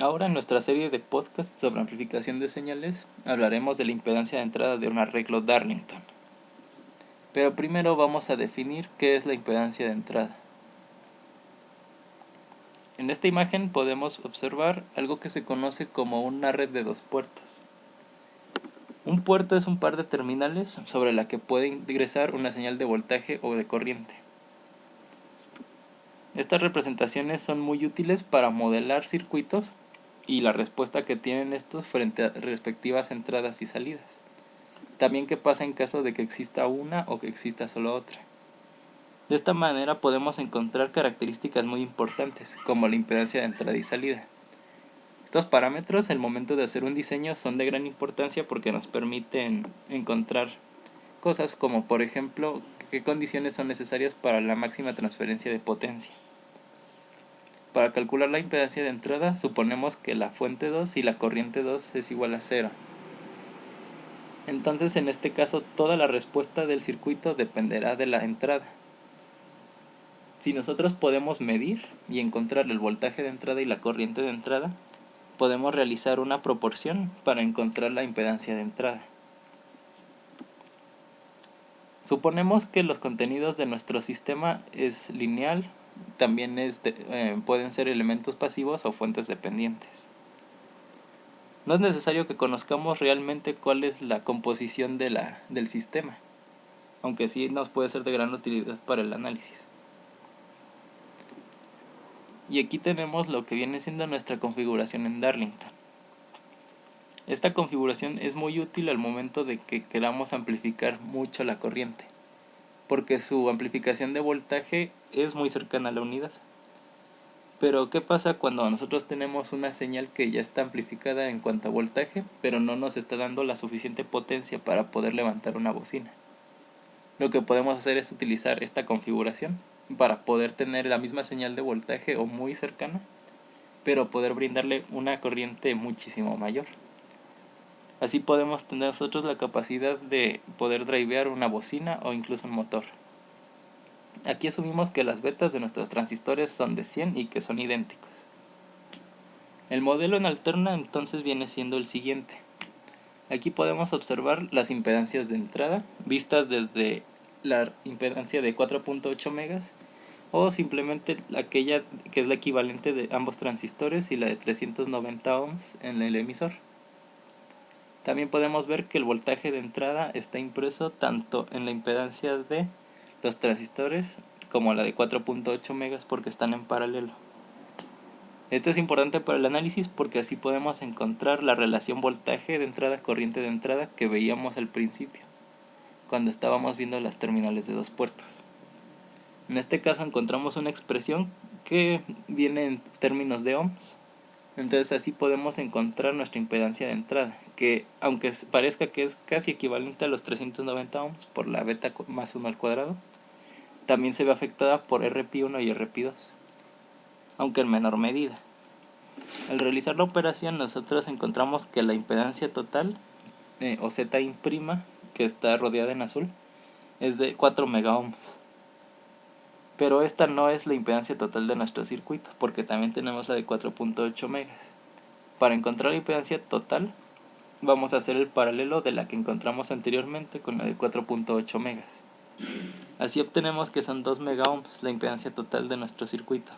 Ahora en nuestra serie de podcasts sobre amplificación de señales hablaremos de la impedancia de entrada de un arreglo Darlington. Pero primero vamos a definir qué es la impedancia de entrada. En esta imagen podemos observar algo que se conoce como una red de dos puertos. Un puerto es un par de terminales sobre la que puede ingresar una señal de voltaje o de corriente. Estas representaciones son muy útiles para modelar circuitos y la respuesta que tienen estos frente a respectivas entradas y salidas. También qué pasa en caso de que exista una o que exista solo otra. De esta manera podemos encontrar características muy importantes, como la impedancia de entrada y salida. Estos parámetros, al momento de hacer un diseño, son de gran importancia porque nos permiten encontrar cosas como, por ejemplo, qué condiciones son necesarias para la máxima transferencia de potencia. Para calcular la impedancia de entrada, suponemos que la fuente 2 y la corriente 2 es igual a 0. Entonces, en este caso, toda la respuesta del circuito dependerá de la entrada. Si nosotros podemos medir y encontrar el voltaje de entrada y la corriente de entrada, podemos realizar una proporción para encontrar la impedancia de entrada. Suponemos que los contenidos de nuestro sistema es lineal, también pueden ser elementos pasivos o fuentes dependientes. No es necesario que conozcamos realmente cuál es la composición del sistema, aunque sí nos puede ser de gran utilidad para el análisis. Y aquí tenemos lo que viene siendo nuestra configuración en Darlington. Esta configuración es muy útil al momento de que queramos amplificar mucho la corriente, porque su amplificación de voltaje es muy cercana a la unidad. Pero ¿qué pasa cuando nosotros tenemos una señal que ya está amplificada en cuanto a voltaje, pero no nos está dando la suficiente potencia para poder levantar una bocina? Lo que podemos hacer es utilizar esta configuración para poder tener la misma señal de voltaje o muy cercana, pero poder brindarle una corriente muchísimo mayor. Así podemos tener nosotros la capacidad de poder drivear una bocina o incluso un motor. Aquí asumimos que las betas de nuestros transistores son de 100 y que son idénticos. El modelo en alterna entonces viene siendo el siguiente. Aquí podemos observar las impedancias de entrada vistas desde la impedancia de 4.8 megas o simplemente aquella que es la equivalente de ambos transistores y la de 390 ohms en el emisor. También podemos ver que el voltaje de entrada está impreso tanto en la impedancia de los transistores como la de 4.8 megas porque están en paralelo. Esto es importante para el análisis porque así podemos encontrar la relación voltaje de entrada-corriente de entrada que veíamos al principio, cuando estábamos viendo las terminales de dos puertos. En este caso encontramos una expresión que viene en términos de ohms. Entonces así podemos encontrar nuestra impedancia de entrada, que aunque parezca que es casi equivalente a los 390 ohms por la beta más 1 al cuadrado, también se ve afectada por RP1 y RP2, aunque en menor medida. Al realizar la operación nosotros encontramos que la impedancia total, o Zin', que está rodeada en azul, es de 4 megaohms. Pero esta no es la impedancia total de nuestro circuito, porque también tenemos la de 4.8 megas. Para encontrar la impedancia total, vamos a hacer el paralelo de la que encontramos anteriormente con la de 4.8 megas. Así obtenemos que son 2 megaohms la impedancia total de nuestro circuito.